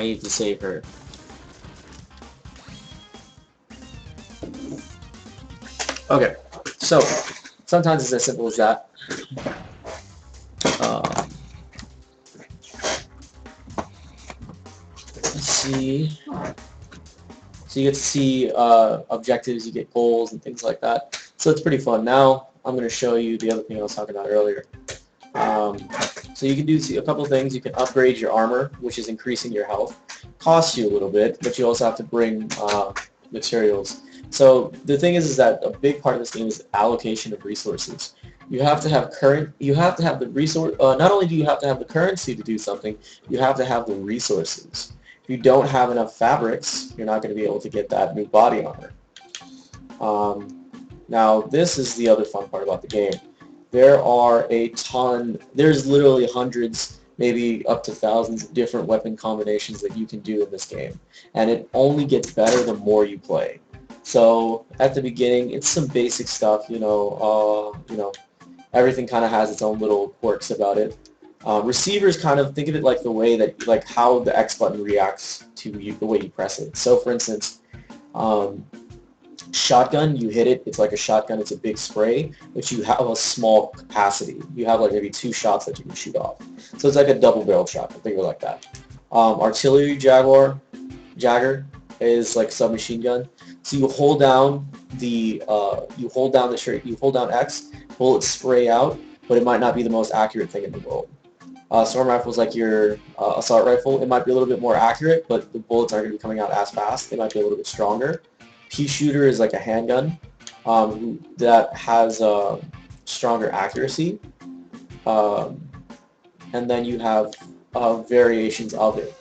I need to save her. Okay, so sometimes it's as simple as that. Let's see. So you get to see objectives, you get goals and things like that. So it's pretty fun. Now I'm going to show you the other thing I was talking about earlier. So you can do a couple things. You can upgrade your armor, which is increasing your health. Costs you a little bit, but you also have to bring materials. So the thing is that a big part of this game is allocation of resources. You have to have the resource. Not only do you have to have the currency to do something, you have to have the resources. If you don't have enough fabrics, you're not going to be able to get that new body armor. Now this is the other fun part about the game. There are a ton, there's literally hundreds, maybe up to thousands of different weapon combinations that you can do in this game. And it only gets better the more you play. So at the beginning, it's some basic stuff, everything kind of has its own little quirks about it. Receivers, kind of think of it like the way that, like how the X button reacts to the way you press it. So for instance, shotgun, you hit it, it's like a shotgun, it's a big spray, but you have a small capacity. You have like maybe 2 shots that you can shoot off. So it's like a double-barreled shotgun, think of it like that. Artillery Jagger is like submachine gun. So you hold down the X, bullets spray out, but it might not be the most accurate thing in the world. Storm rifle is like your assault rifle. It might be a little bit more accurate, but the bullets aren't going to be coming out as fast. They might be a little bit stronger. Pea shooter is like a handgun that has stronger accuracy, and then you have variations of it.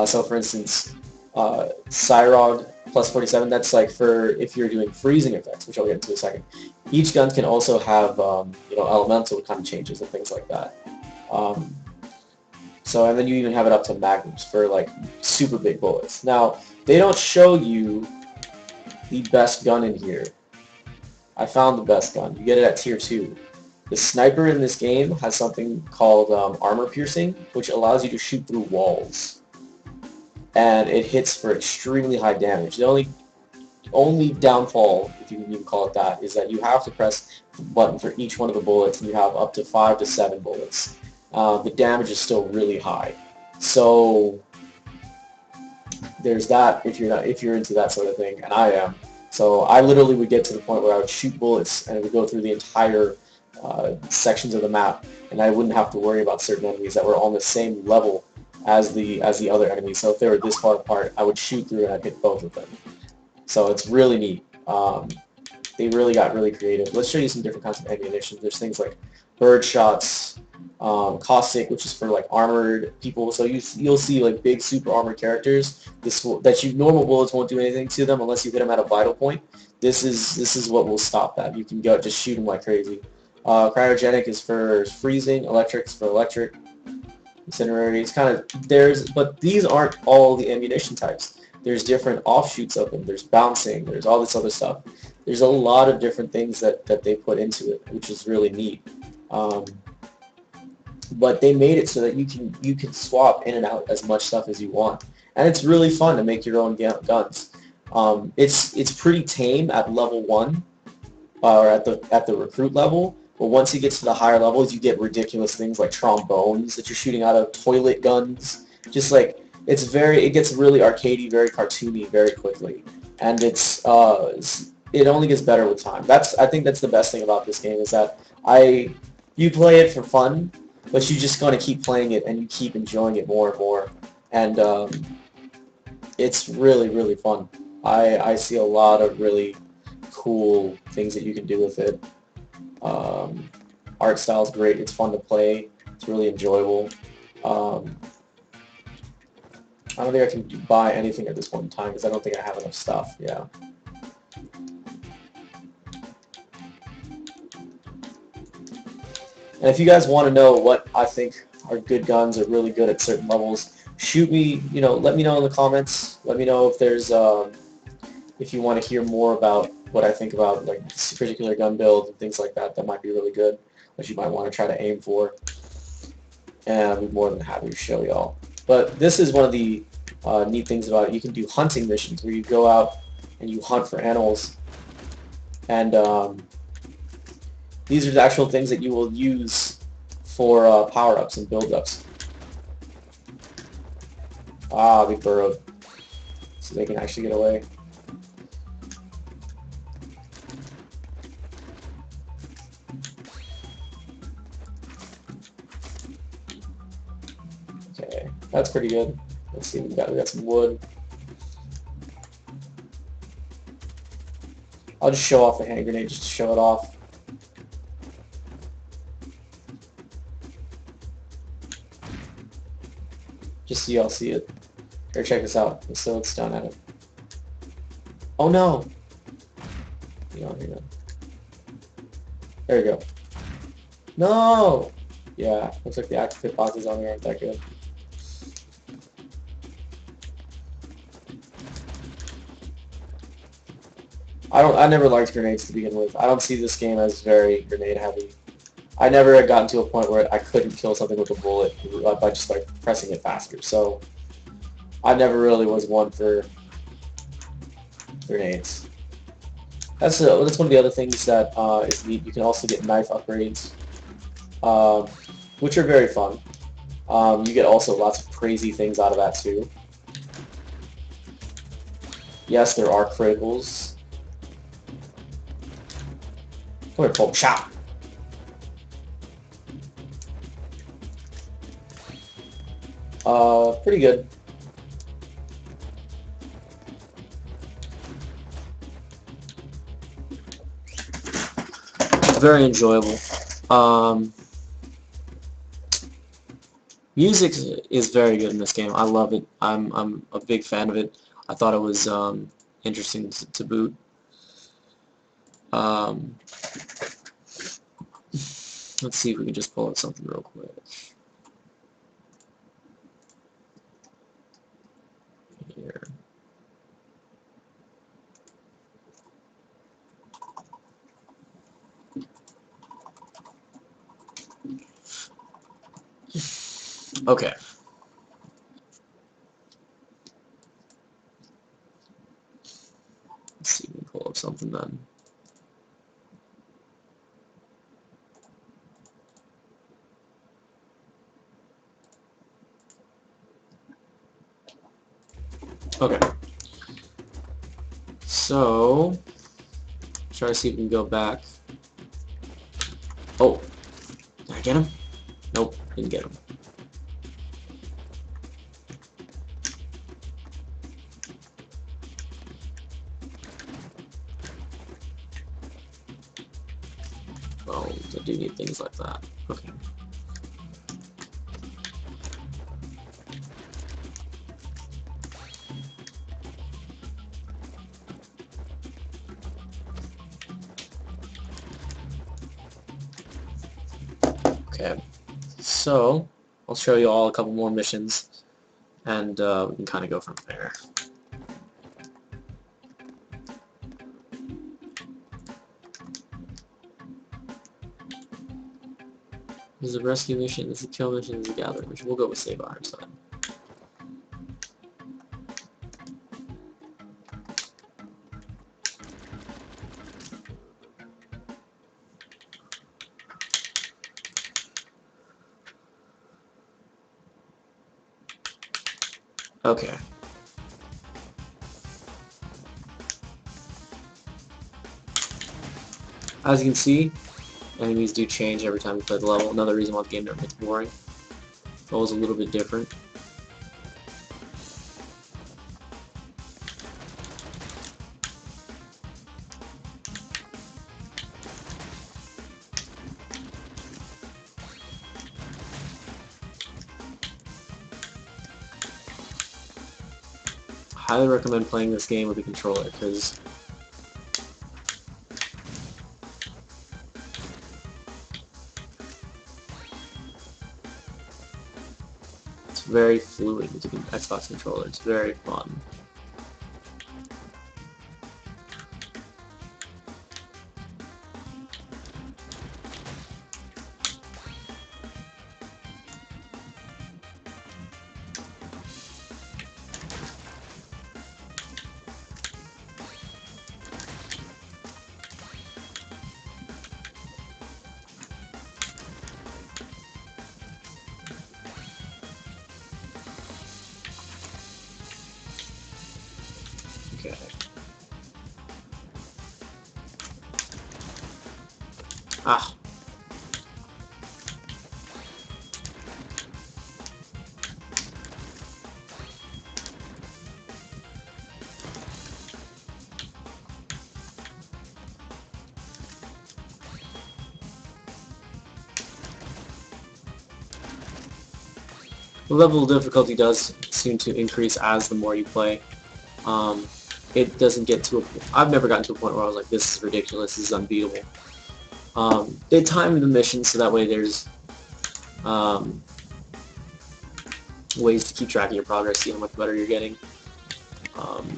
So for instance, Cyrog plus 47, that's like for if you're doing freezing effects, which I'll get into in a second. Each gun can also have elemental kind of changes and things like that. And then you even have it up to magnums for like super big bullets. Now they don't show you the best gun in here. I found the best gun. You get it at tier 2. The sniper in this game has something called armor piercing, which allows you to shoot through walls. And it hits for extremely high damage. The only downfall, if you can even call it that, is that you have to press the button for each one of the bullets, and you have up to 5 to 7 bullets. The damage is still really high. So there's that if you're into that sort of thing, and I am. So I literally would get to the point where I would shoot bullets and it would go through the entire sections of the map, and I wouldn't have to worry about certain enemies that were on the same level as the other enemies. So if they were this far apart, I would shoot through and I'd hit both of them. So it's really neat. They really got really creative. Let's show you some different kinds of ammunition. There's things like bird shots, caustic, which is for like armored people. So you'll see like big super armored characters. Normal bullets won't do anything to them unless you hit them at a vital point. This is what will stop that. You can go just shoot them like crazy. Cryogenic is for freezing. Electric is for electric. Mercenary, it's kind of but these aren't all the ammunition types. There's different offshoots of them. There's bouncing. There's all this other stuff. There's a lot of different things that they put into it, which is really neat. But they made it so that you can swap in and out as much stuff as you want, and it's really fun to make your own guns. It's pretty tame at level 1 or at the recruit level. But once you get to the higher levels, you get ridiculous things like trombones that you're shooting out of, toilet guns. Just like it gets really arcadey, very cartoony, very quickly, and it only gets better with time. I think that's the best thing about this game is that you play it for fun, but you just gonna keep playing it and you keep enjoying it more and more, and it's really, really fun. I see a lot of really cool things that you can do with it. Art style is great. It's fun to play. It's really enjoyable. I don't think I can buy anything at this point in time because I don't think I have enough stuff. Yeah. And if you guys want to know what I think are good guns or really good at certain levels, shoot me. Let me know in the comments. Let me know if there's if you want to hear more about what I think about like this particular gun build and things like that. That might be really good, that you might want to try to aim for. And I'd be more than happy to show y'all. But this is one of the neat things about it. You can do hunting missions where you go out and you hunt for animals, and these are the actual things that you will use for power-ups and build-ups. Ah, we burrowed, so they can actually get away. Okay, that's pretty good. Let's see, we got some wood. I'll just show off the hand grenade just to show it off. Just so y'all see it. Here, check this out. So it's down at it. Oh no! Hang on, hang on. There we go. No! Yeah, looks like the active hitboxes on there aren't that good. I never liked grenades to begin with. I don't see this game as very grenade heavy. I never had gotten to a point where I couldn't kill something with a bullet by just like pressing it faster. So I never really was one for grenades. That's one of the other things that is neat. You can also get knife upgrades, which are very fun. You get also lots of crazy things out of that too. Yes, there are criticals. Come here, Pope. Shot! Pretty good. Very enjoyable. Music is very good in this game. I love it. I'm a big fan of it. I thought it was interesting to boot. Let's see if we can just pull up something real quick. Here. Okay. Let's see if we can pull up something then. Okay. So, try to see if we can go back. Oh, did I get him? Nope, didn't get him. Oh, I do need things like that. Okay. Okay, so I'll show you all a couple more missions, and we can kind of go from there. This is a rescue mission, this is a kill mission, this is a gathering mission. We'll go with save our side. Okay. As you can see, enemies do change every time you play the level. Another reason why the game never gets boring. It's always a little bit different. Highly recommend playing this game with a controller because it's very fluid with the Xbox controller. It's very fun. Ah. The level of difficulty does seem to increase as the more you play. Um, it doesn't get to a point. I've never gotten to a point where I was like, this is ridiculous, this is unbeatable. They time the mission so that way there's um, ways to keep track of your progress, see how much better you're getting. Um,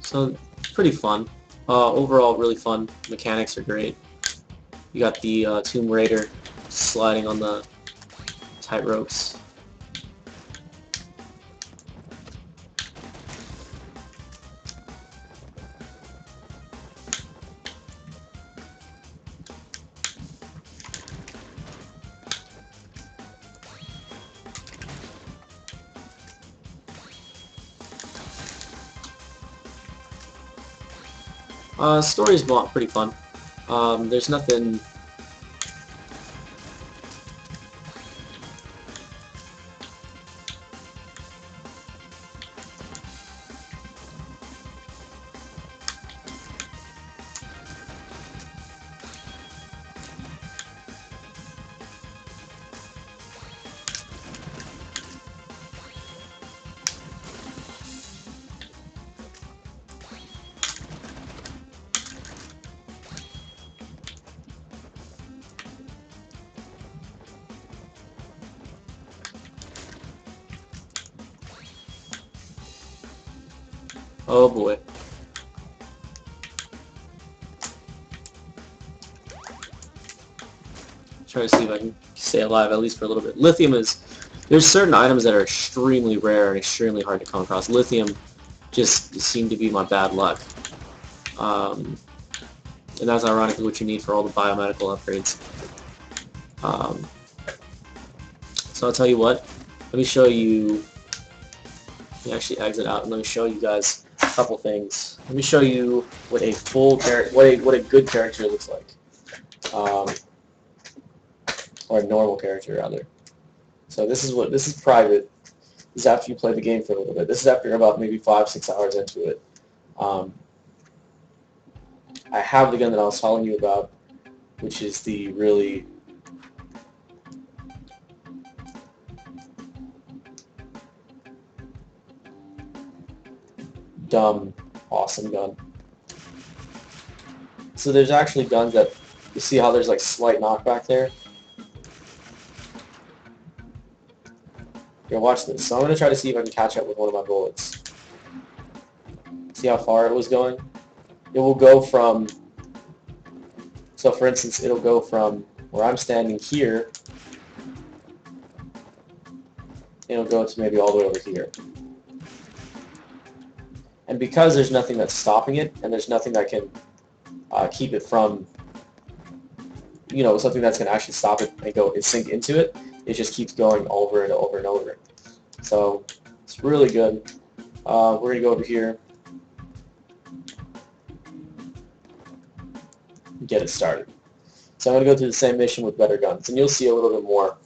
so pretty fun. Overall, really fun. Mechanics are great. You got the Tomb Raider sliding on the tight ropes. Story's pretty fun. There's nothing. Oh boy. Try to see if I can stay alive at least for a little bit. Lithium is... There's certain items that are extremely rare and extremely hard to come across. Lithium just seemed to be my bad luck. And that's ironically what you need for all the biomedical upgrades. So I'll tell you what. Let me show you... Let me actually exit out and let me show you guys a couple things. Let me show you what a full character, what a good character looks like. Or a normal character rather. So this is private. This is after you play the game for a little bit. This is after about maybe 5-6 hours into it. I have the gun that I was telling you about, which is the really dumb, awesome gun. So there's actually guns that, you see how there's like slight knockback there? Here, watch this. So I'm going to try to see if I can catch up with one of my bullets. See how far it was going? It will go from, so for instance, it'll go from where I'm standing here, it'll go to maybe all the way over here. And because there's nothing that's stopping it, and there's nothing that can keep it from, you know, something that's going to actually stop it and go and sink into it, it just keeps going over and over and over. So it's really good. We're going to go over here and get it started. So I'm going to go through the same mission with better guns, and you'll see a little bit more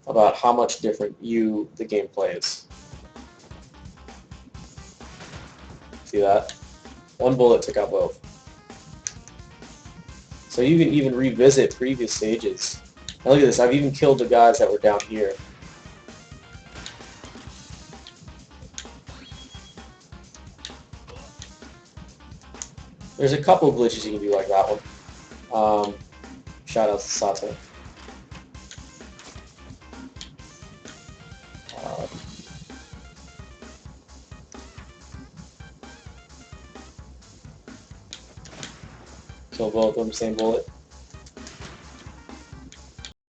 about how much different the gameplay is. See that? One bullet took out both. So you can even revisit previous stages. Now look at this, I've even killed the guys that were down here. There's a couple glitches you can do like that one. Shout out to Sato. Kill both of them, same bullet.